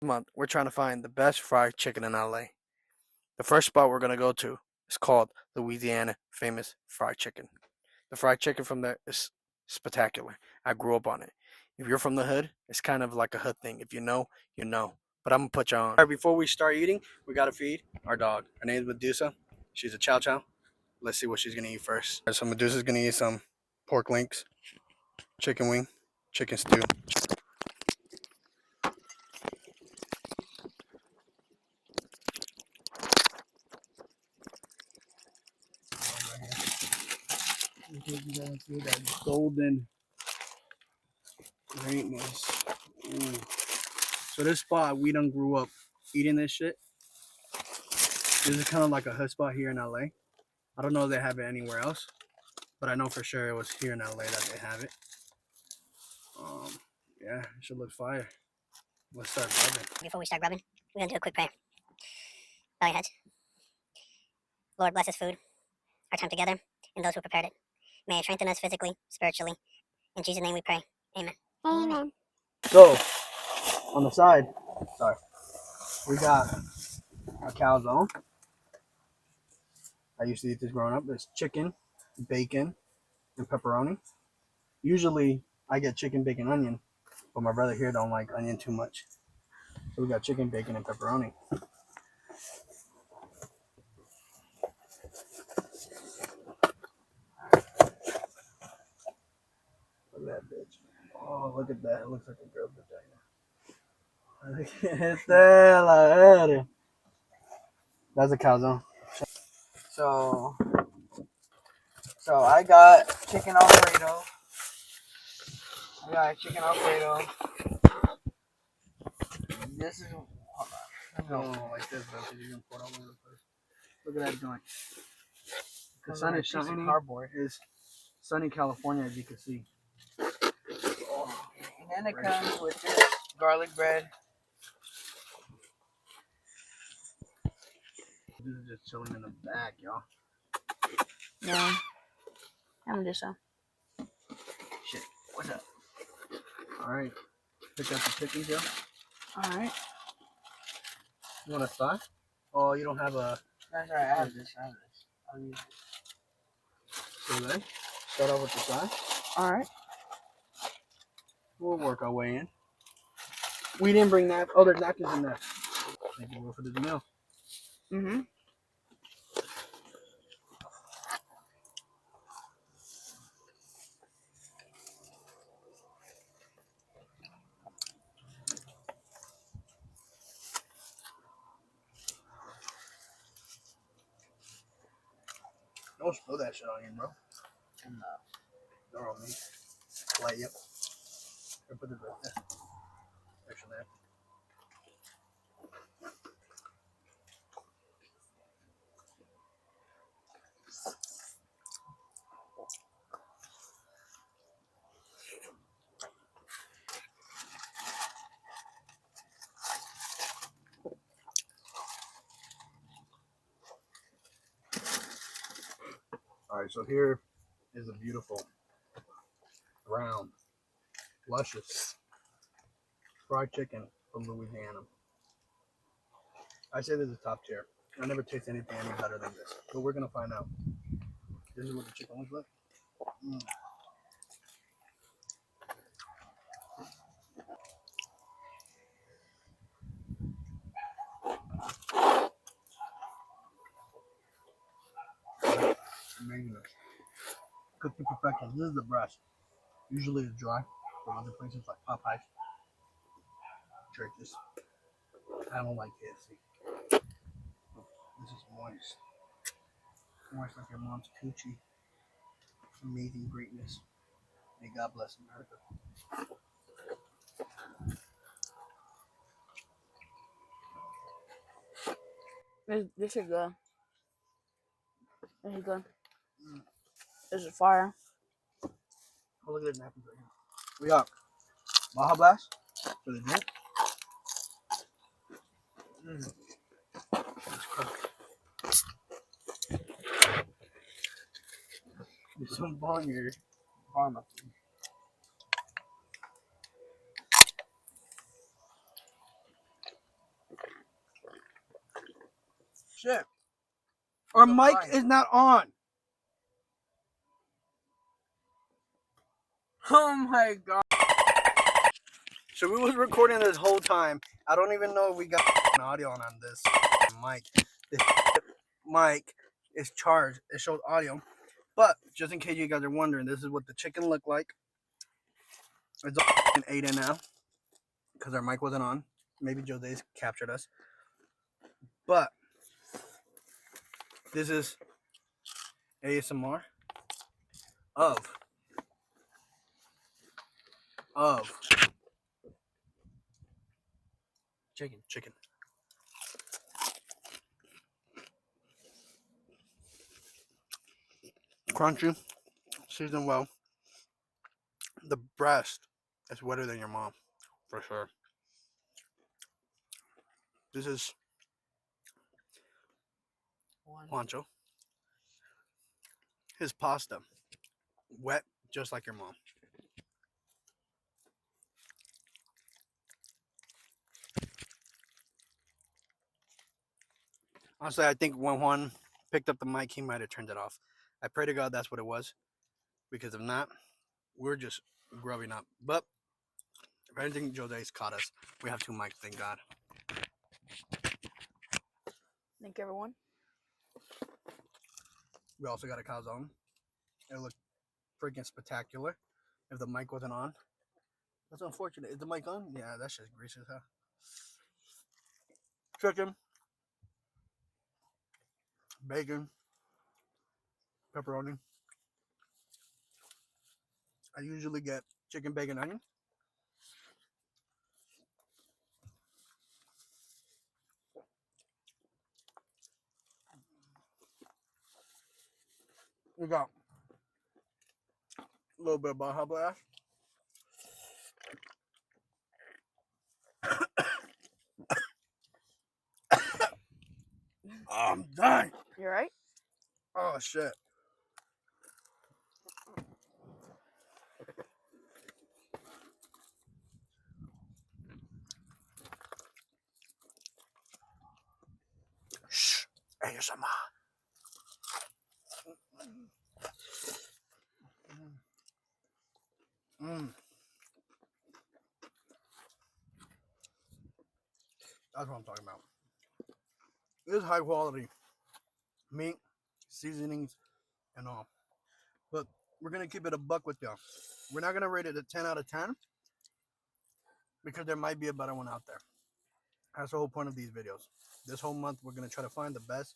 Month, we're trying to find the best fried chicken in LA. The first spot we're going to go to is called Louisiana Famous Fried Chicken. The fried chicken from there is spectacular. I grew up on it. If you're from the hood, it's kind of like a hood thing. If you know, you know. But I'm going to put you on. All right, before we start eating, we got to feed our dog. Her name is Medusa. She's a chow chow. Let's see what she's going to eat first. All right, so Medusa's going to eat some pork links, chicken wing, chicken stew. You guys see that golden greatness. So this spot, we done grew up eating this shit. This is kind of like a hood spot here in LA. I don't know if they have it anywhere else, but I know for sure it was here in LA that they have it. Yeah, it should look fire. Let's start rubbing. Before we start rubbing, we're going to do a quick prayer. Bow your heads. Lord, bless this food, our time together, and those who prepared it. May it strengthen us physically, spiritually. In Jesus' name we pray. Amen. Amen. So, on the side, we got a calzone. I used to eat this growing up. There's chicken, bacon, and pepperoni. Usually, I get chicken, bacon, onion, but my brother here don't like onion too much. So we got chicken, bacon, and pepperoni. Look at that bitch. Oh, look at that. It looks like a girl's vagina. Look at that. That's a calzone. So I got chicken Alfredo. This is like this, bro. Because you're gonna pour it all over the place. Look at that joint. The sun is shining. Cardboard. It's sunny California, as you can see. Oh, and then it comes with this garlic bread. This is just chilling in the back, y'all. Yeah. I'm just Shit. What's up? Alright. Pick up the chickens, yo. Alright. You want a thigh? Oh, you don't have a... That's right, I have this. I'll use it. So then, start off with the thigh. Alright. We'll work our way in. We didn't bring that. Oh, there's napkins in there. Thank you for the meal. Mm-hmm. Don't spill that shit on you, bro. Don't on me. Light you. Here, put this right there. Extra there. Alright, so here is a beautiful, round, luscious fried chicken from Louisiana. I say this is top tier. I never taste anything any better than this, but we're gonna find out. This is what the chicken looks like. Amazing. Cooked to perfection. This is the breast. Usually it's dry from other places like Popeyes, churches. I don't like KFC. This is moist. Moist like your mom's coochie. Amazing greatness. May God bless America. This is good. This is good. This is fire. Oh, look at this napkins right here. We got Baja Blast for the drink. It's cooked. There's some ball in your arm up there. shit. Our So mic high. is not on. Oh my god. So we was recording this whole time. I don't even know if we got audio on this mic. This mic is charged. It shows audio. But just in case you guys are wondering, this is what the chicken looked like. It's 8 in now because our mic wasn't on. Maybe Jose's captured us. But this is ASMR of chicken. Crunchy, seasoned well. The breast is wetter than your mom, for sure. This is Juancho. His pasta, wet just like your mom. Honestly, I think when Juan picked up the mic, he might have turned it off. I pray to God that's what it was, because if not, we're just grubbing up. But if anything, Jose's caught us. We have 2 mics, thank God. Thank you, everyone. We also got a calzone. It looked freaking spectacular. If the mic wasn't on, that's unfortunate. Is the mic on? Yeah, that's just greasy as hell. Chicken, bacon, pepperoni. I usually get chicken, bacon, onion. We got a little bit of Baja Blast. Oh, I'm dying. You alright? Oh, shit. Shh. ASMR. Mmm. That's what I'm talking about. This is high quality meat, seasonings, and all. But we're going to keep it a buck with y'all. We're not going to rate it a 10 out of 10 because there might be a better one out there. That's the whole point of these videos. This whole month, we're going to try to find the best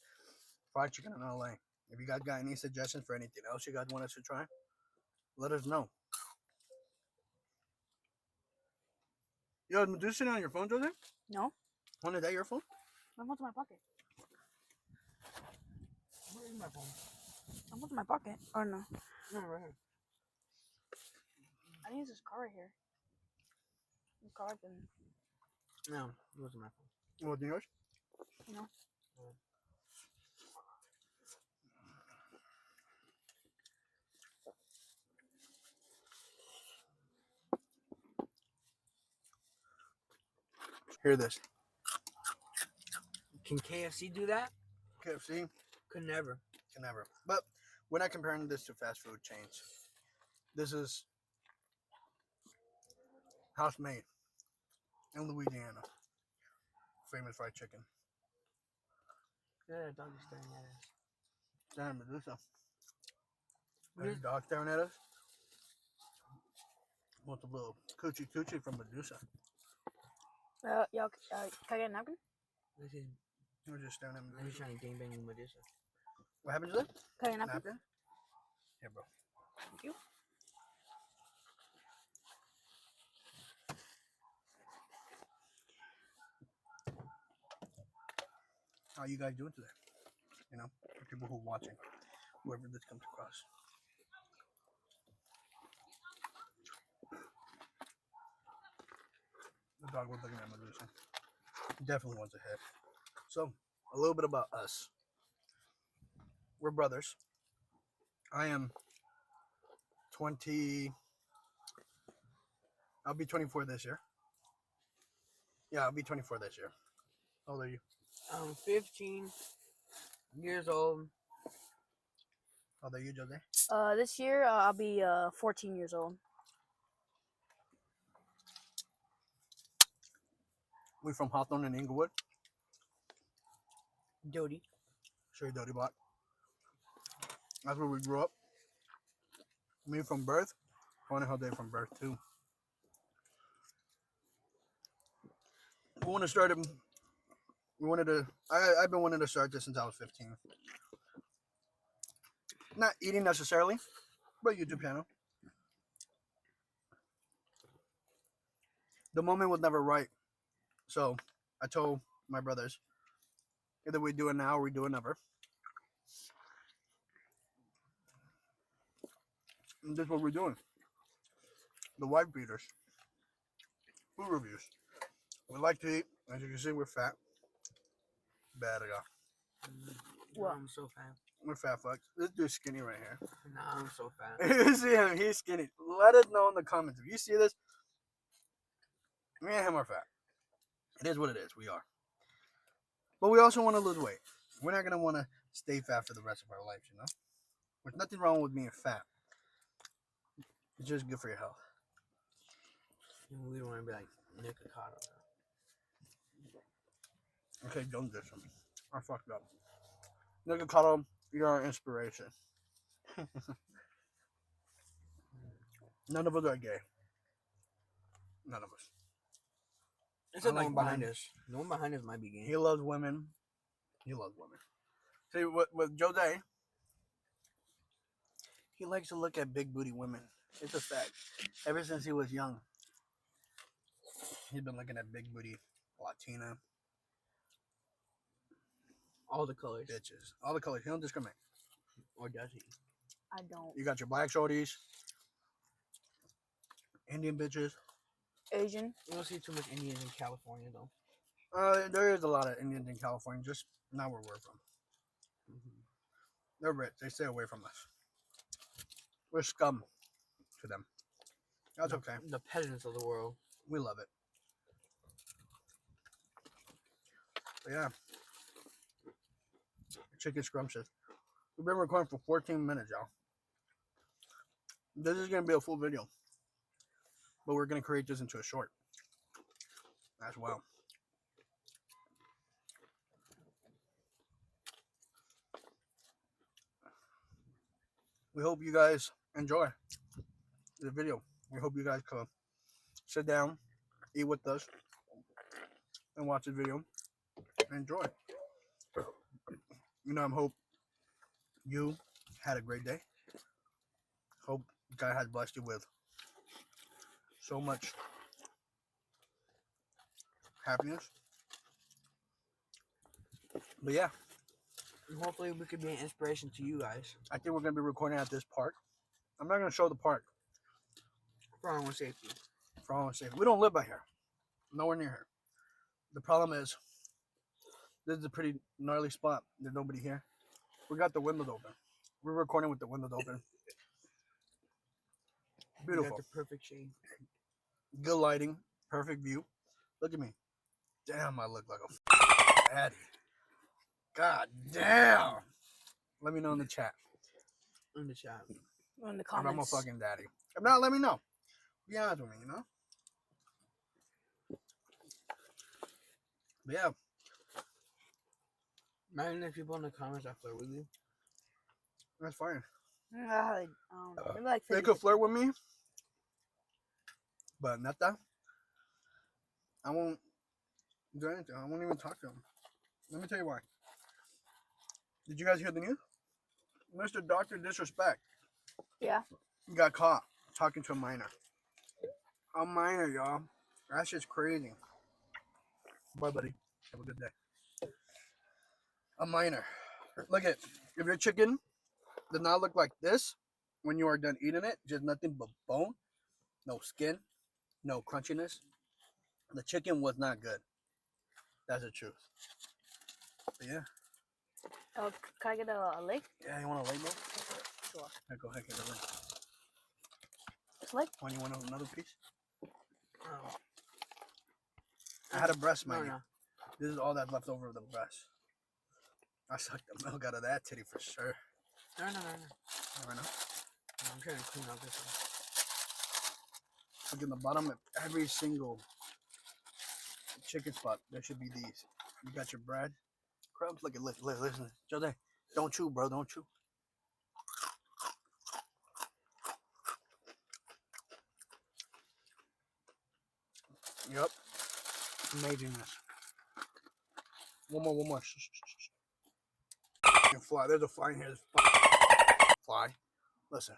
fried chicken in LA. If you guys got any suggestions for anything else you guys want us to try, let us know. Yo, is Medusa on your phone, Jose? No. One, is that your phone? My phone's in my pocket. Where is my phone? My phone's in my pocket. Or no? No, right here. I think it's this car right here. This car right there. No, it wasn't my phone. What's yours? No. Hear this. Can KFC do that? KFC Could never. can never. But we're not comparing this to fast food chains. This is house made in Louisiana. Famous fried chicken. Yeah, that dog is staring at us. Damn, Medusa. We're- There's a dog staring at us. Want a little coochie coochie from Medusa. Y'all, can I get a napkin? This is, We're just staring at I'm just Medusa. trying to gangbang with Medusa. What happened to that? Can I get a napkin? Napkin? Here, bro. Thank you. How you guys doing today? You know, for people who are watching, whoever this comes across. The dog was looking at Medusa. Definitely wants a hit. So, a little bit about us. We're brothers. I am 20. I'll be 24 this year. Yeah, I'll be 24 this year. How old are you? 15. years old. How old are you, Jose? This year I'll be 14 years old. We from Hawthorne and Inglewood. Jody. Sure, Dodie Block. That's where we grew up. Me from birth. Funny how they from birth too. We want to start him. We wanted to. I've been wanting to start this since I was 15. Not eating necessarily, but YouTube channel. The moment was never right, so I told my brothers, either we do it now or we do it never. And this is what we're doing. The wife beaters. Food reviews. We like to eat. As you can see, we're fat. Bad guy. What? I'm so fat. We're fat fucks. This dude's skinny right here. Nah, I'm so fat. You see him, he's skinny. Let us know in the comments. If you see this, me and him are fat. It is what it is. We are. But we also want to lose weight. We're not going to want to stay fat for the rest of our lives, you know? There's nothing wrong with being fat. It's just good for your health. We don't want to be like Nick Ocado. Okay, don't diss him. I fucked up. Nick Ocado, you're our inspiration. None of us are gay. None of us. It's I the like one behind women. us. The one behind us might be gay. He loves women. He loves women. See, with Jose, he likes to look at big booty women. It's a fact. Ever since he was young, he's been looking at big booty Latina All the colors. bitches. All the colors. He don't discriminate. Or does he? I don't. You got your black shorties, Indian bitches. Asian. You don't see too much Indians in California, though. There is a lot of Indians in California, just not where we're from. They're rich. They stay away from us. We're scum to them. That's okay. The peasants of the world. We love it. But yeah. Chicken scrumptious. We've been recording for 14 minutes, y'all. This is going to be a full video. But we're going to create this into a short as well. We hope you guys enjoy the video. We hope you guys can sit down, eat with us, and watch the video and enjoy. You know, I hope you had a great day. Hope God has blessed you with so much happiness. But yeah, And hopefully we could be an inspiration to you guys. I think we're going to be recording at this park. I'm not going to show the park For our own safety. for all I'm saying. We don't live by here. Nowhere near here. The problem is, this is a pretty gnarly spot. There's nobody here. We got the windows open. We're recording with the windows open. We Beautiful. got the perfect shade. Good lighting. Perfect view. Look at me. Damn, I look like a daddy. God damn. Let me know in the chat In the chat. In the if I'm a comments. fucking daddy. If not, let me know. Be honest with me, you know? But yeah, Imagine if people in the comments I flirt with you. that's fine. I don't know. Maybe like They 50. could flirt with me, but not that. I won't do anything. I won't even talk to them. Let me tell you why. Did you guys hear the news? Mr. Dr. Disrespect Yeah. got caught talking to a minor. A minor, y'all. That shit's crazy. Bye, buddy. Have a good day. A minor. Look at, if your chicken does not look like this when you are done eating it, just nothing but bone, no skin, no crunchiness, the chicken was not good. That's the truth. But yeah. Can I get a leg? Yeah, you want a leg, bro? Sure. Yeah, go ahead, get a leg. This leg? When you want another piece? Oh. I had a breast, No, man. no. This is all that's left over of the breast. I sucked the milk out of that titty for sure. No. Never know. I'm trying to clean out this one. Look in the bottom of every single chicken spot. There should be these. You got your bread. Crumbs. Look at listen. Jose, don't chew, bro. Don't chew. Yep. Amazingness. One more. Shh. Fly. There's a fly in here. Fly. Listen.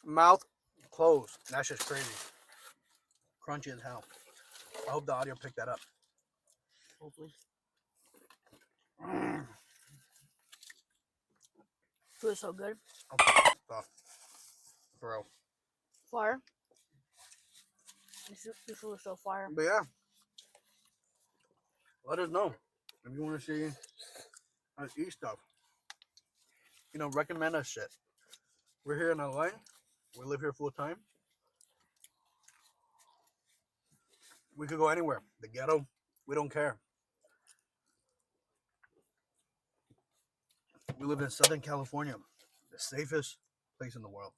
Mouth closed. That's just crazy. Crunchy as hell. I hope the audio picked that up. Hopefully. Food is so good. Stuff. Bro. Fire. This food is so fire. But yeah. Let us know if you want to see us eat stuff. You know, recommend us shit. We're here in LA. We live here full time. We could go anywhere. The ghetto. We don't care. We live in Southern California. The safest place in the world.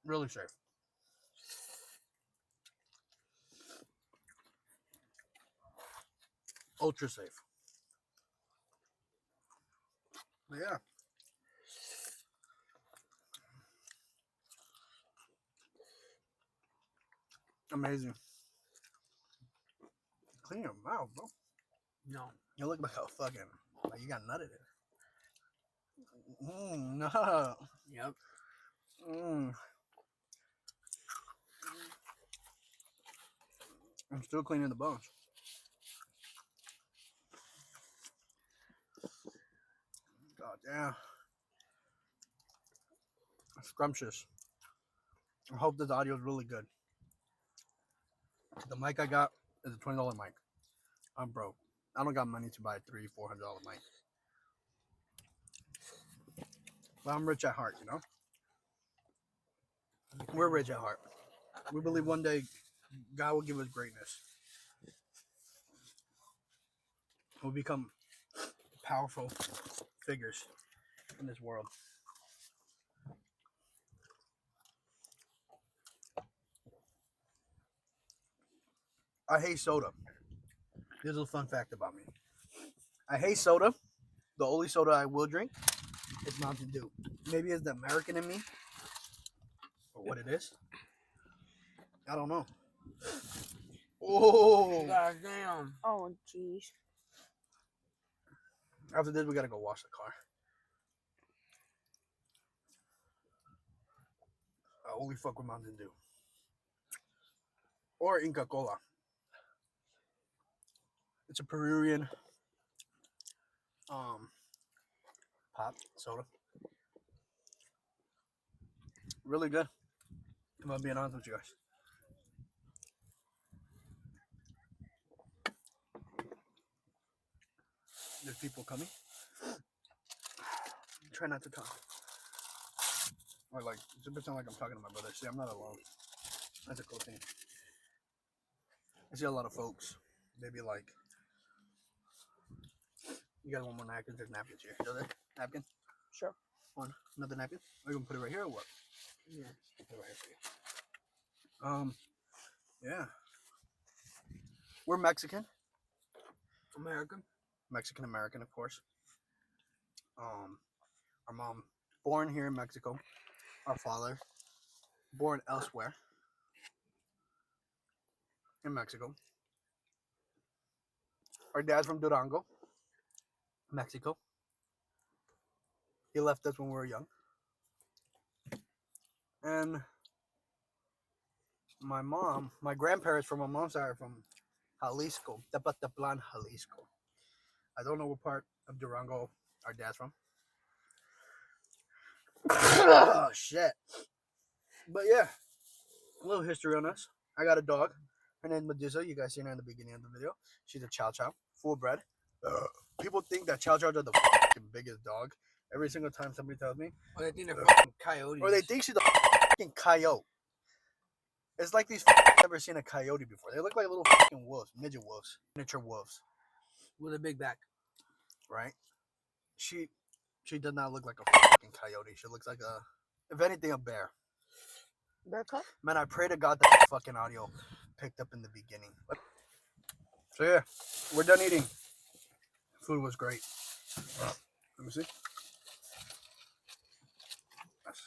Really safe. Ultra safe. But yeah. Amazing. Clean your mouth, bro. No. You look like a fucking, like you got nutted in. No. Yep. I'm still cleaning the bones. God damn. Scrumptious. I hope this audio is really good. The mic I got is a $20 mic. I'm broke. I don't got money to buy a $300-$400 mic. But I'm rich at heart, you know? We're rich at heart. We believe one day God will give us greatness. We'll become powerful figures in this world. I hate soda. Here's a fun fact about me. I hate soda. The only soda I will drink is Mountain Dew. Maybe it's the American in me, or what it is. I don't know. Oh! God damn. Oh, jeez. After this, we gotta go wash the car. I only fuck with Mountain Dew. Or Inca Cola. It's a Peruvian pop soda. Really good. If I'm being honest with you guys. There's people coming. Try not to talk. Or like, it's a pretend like I'm talking to my brother. See, I'm not alone. That's a cool thing. I see a lot of folks. They be like, you guys want more napkins? There's napkins here. Is there napkin? Sure. One. Another napkin? Are you gonna put it right here or what? Yeah. Put it right here for you. Yeah. We're Mexican. American. Mexican American, of course. Our mom born here in Mexico. Our father born elsewhere in Mexico. Our dad's from Durango, Mexico. He left us when we were young. And my grandparents from my mom's side are from Jalisco, pt.1, Jalisco. I don't know what part of Durango our dad's from. Oh, shit. But yeah, a little history on us. I got a dog. Her name's Medusa. You guys seen her in the beginning of the video. She's a Chow Chow, full bred. People think that Chow Chows are the biggest dog. Every single time somebody tells me, Or they think they're fucking coyotes. or they think she's a fucking coyote. It's like these never seen a coyote before. They look like little fucking wolves, midget wolves, miniature wolves, with a big back. right? She does not look like a fucking coyote. She looks like if anything, a bear. Bear cup? Man, I pray to God that fucking audio picked up in the beginning. So yeah, we're done eating. Food was great. Let me see.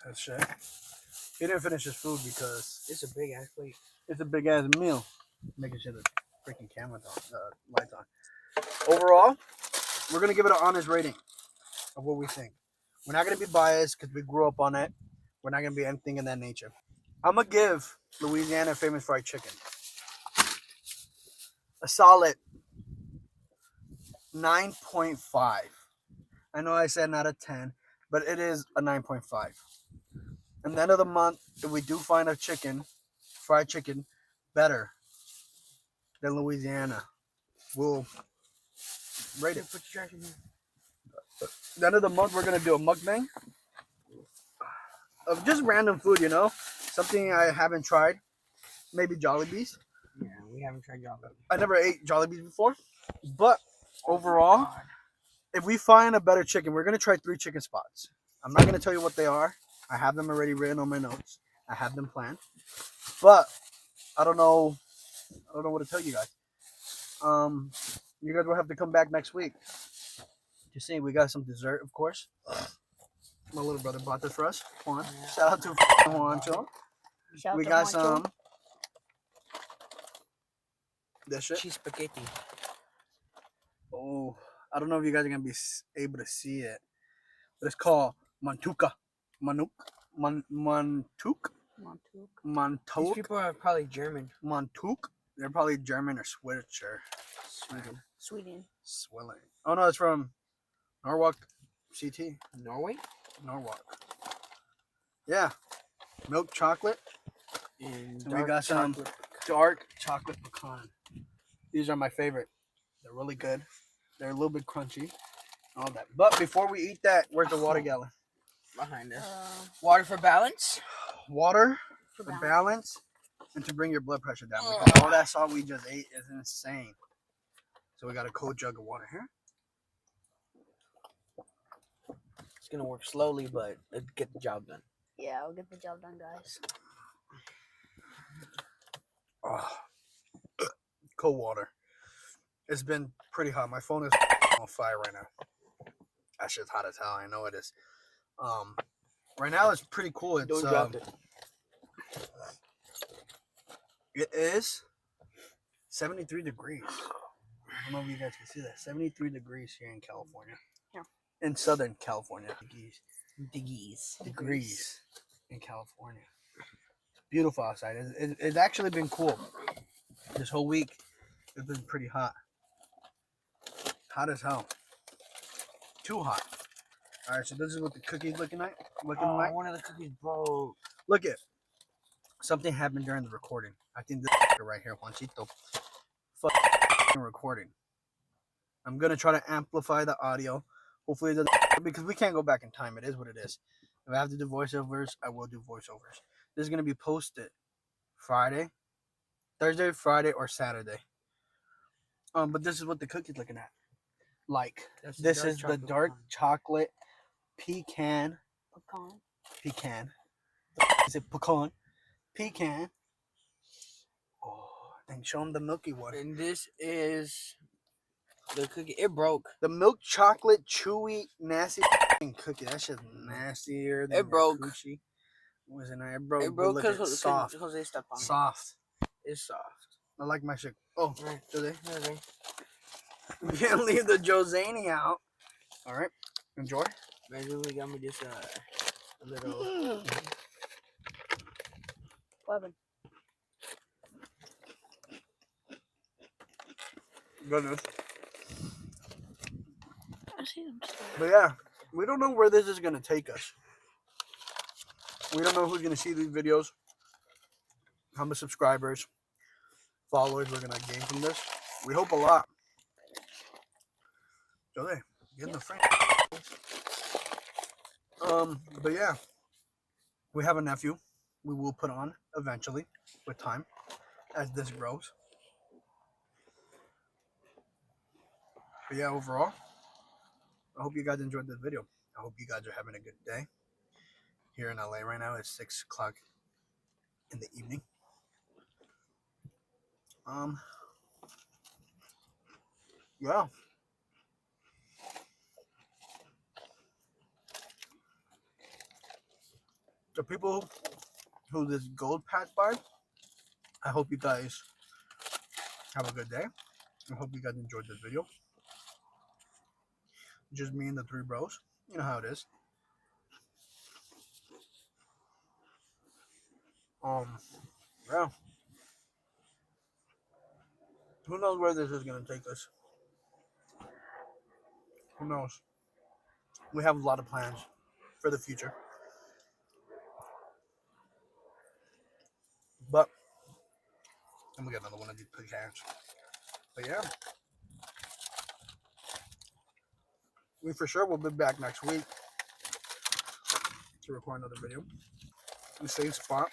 That's shit. He didn't finish his food because It's a big ass plate. it's a big ass meal. Making sure the freaking camera's on, lights on. Overall, we're gonna give it an honest rating of what we think. We're not gonna be biased because we grew up on it. We're not gonna be anything in that nature. I'm gonna give Louisiana Famous Fried Chicken a solid 9.5. I know I said not a 10, but it is a 9.5. At the end of the month, if we do find a fried chicken, better than Louisiana, we'll rate it. Put your trash in here. At the end of the month, we're gonna do a mukbang of just random food, something I haven't tried. Maybe Jollibees. Yeah, we haven't tried Jollibees. I never ate Jollibees before, but overall, if we find a better chicken, we're gonna try 3 chicken spots. I'm not gonna tell you what they are. I have them already written on my notes. I have them planned, but I don't know what to tell you guys. You guys will have to come back next week. You see, we got some dessert, of course. My little brother bought this for us. Juan. Shout out to Juancho. Shout out We to got Juancho. some. This shit. Cheese spaghetti. Oh, I don't know if you guys are gonna be able to see it, but it's called mantuka. Manuk. Mantuk. Montouk. These people are probably German. Mantuk. They're probably German or Swedish or Sweden. Swilling. Oh no, it's from Norwalk, CT. Norway? Norwalk. Yeah. Milk chocolate. And we got some dark chocolate pecan. These are my favorite. They're really good. They're a little bit crunchy. All that. But before we eat that, where's the water gallon? behind us. Water for balance? Water for balance and to bring your blood pressure down. Because all that salt we just ate is insane. So we got a cold jug of water here. It's gonna work slowly, but it'll get the job done. Yeah, I'll get the job done, guys. Oh, cold water. It's been pretty hot. My phone is on fire right now. That shit's hot as hell. I know it is. Right now it's pretty cool. It's Don't drop it. It is 73 degrees. I don't know if you guys can see that. 73 degrees here in California. Yeah. In Southern California. Degrees in California. It's beautiful outside. It's actually been cool. This whole week, it's been pretty hot. Hot as hell. Too hot. All right, so this is what the cookie's looking like. One of the cookies broke. Look at something happened during the recording. I think this right here, Juanchito, fucking recording. I'm gonna try to amplify the audio. Hopefully, it doesn't, because we can't go back in time. It is what it is. If I have to do voiceovers, I will do voiceovers. This is gonna be posted Thursday, Friday, or Saturday. But this is what the cookie's looking at. This is the dark chocolate pecan. Is it pecan? Pecan. Oh, and show them the milky one. And this is the cookie. It broke. The milk chocolate chewy nasty cookie. That shit's nastier than It broke. Coochie. Wasn't it? It broke. It broke because soft. Jose stepped on it. Soft. It's soft. I like my shit. Oh, Right. Jose. Okay. We can't leave the Josani out. All right. Enjoy. Maybe we got me just a little. Weapon. Goodness. I see them still. But yeah, we don't know where this is going to take us. We don't know who's going to see these videos. How many subscribers, followers we're going to gain from this. We hope a lot. Jose, get in the frame. But yeah, we have a nephew. We will put on eventually with time as this grows. But yeah, overall, I hope you guys enjoyed this video. I hope you guys are having a good day. Here in LA right now, it's 6 o'clock in the evening. Yeah. The people who this gold passed by, I hope you guys have a good day. I hope you guys enjoyed this video. Just me and the three bros. You know how it is. Yeah. Who knows where this is gonna take us? Who knows? We have a lot of plans for the future. But I'm gonna get another one of these pig hands. But yeah. We for sure will be back next week to record another video. The same spot,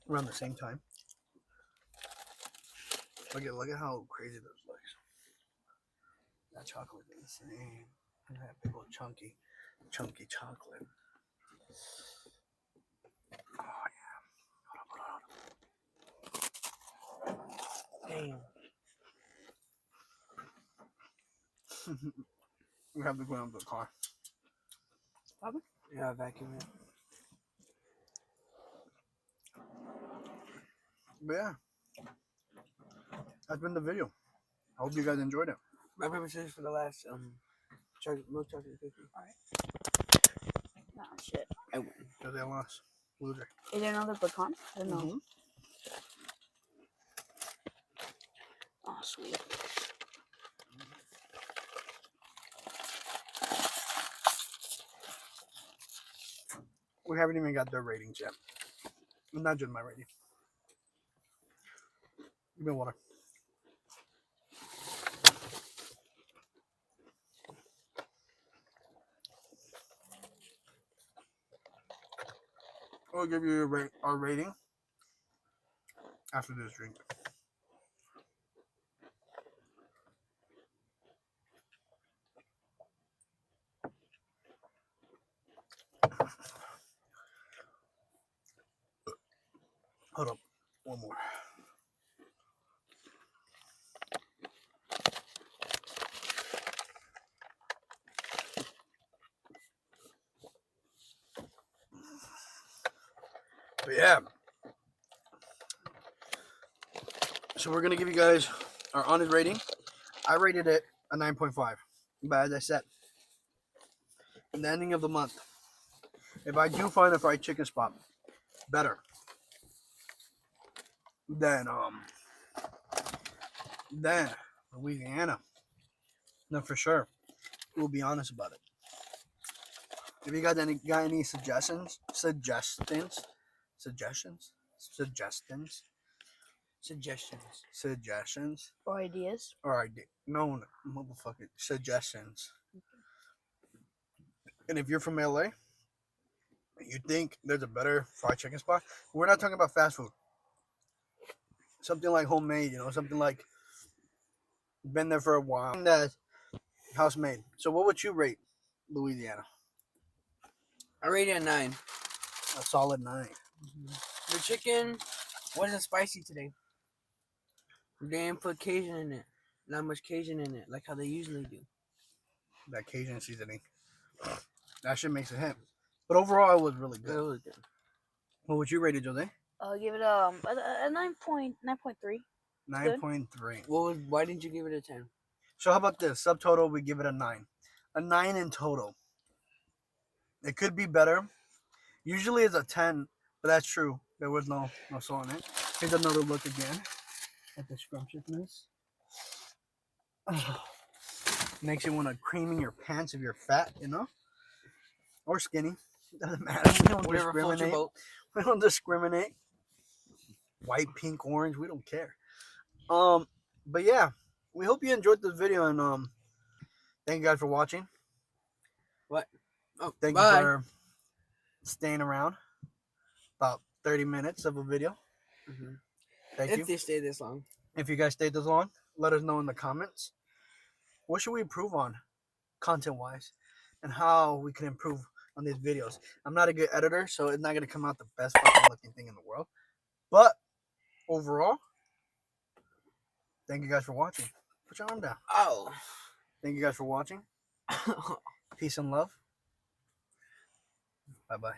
around the same time. Look at how crazy this looks. That chocolate is insane. And that big old chunky chocolate. Oh yeah. Damn. We have to go into the car. Probably? Yeah, vacuum it. But yeah. That's been the video. I hope you guys enjoyed it. My paper scissors for the last milk chocolate cookie. Alright. Nah, shit. I win. Because they lost. Loser. Is there another pecan? I don't know. Mm-hmm. Oh, sweet. We haven't even got their ratings yet. Not just my rating. Give me water. We'll give you our rating after this drink. Hold up. One more. But yeah. So we're going to give you guys our honest rating. I rated it a 9.5. But as I said, in the ending of the month, if I do find a fried chicken spot better than Louisiana, then for sure we'll be honest about it. If you got any suggestions, Or ideas? or no, motherfucker, suggestions. And if you're from LA, you think there's a better fried chicken spot, we're not talking about fast food. Something like homemade, something like been there for a while. That's house made. So what would you rate Louisiana? I rate it a 9. A solid 9. The chicken wasn't spicy today. They didn't put Cajun in it. Not much Cajun in it, like how they usually do. That Cajun seasoning. That shit makes it hit. But overall, it was really good. It was good. What would you rate it, Jose? I'll give it a 9.3. 9.3. Why didn't you give it a 10? So how about this? Subtotal, we give it a 9. A 9 in total. It could be better. Usually it's a 10, but that's true. There was no salt in it. Here's another look again at the scrumptiousness. Makes you want to cream in your pants if you're fat, or skinny. Doesn't matter. We don't Whatever floats your discriminate. boat. We don't discriminate. White, pink, orange. We don't care. But yeah, we hope you enjoyed this video, and thank you guys for watching. What? Oh, Thank bye. you for staying around. About 30 minutes of a video. Mm-hmm. Thank If you. they stay this long. If you guys stayed this long, let us know in the comments. What should we improve on content-wise? And how we can improve on these videos. I'm not a good editor, so it's not going to come out the best fucking looking thing in the world. But overall, thank you guys for watching. Put your arm down. Oh. Thank you guys for watching. Peace and love. Bye-bye.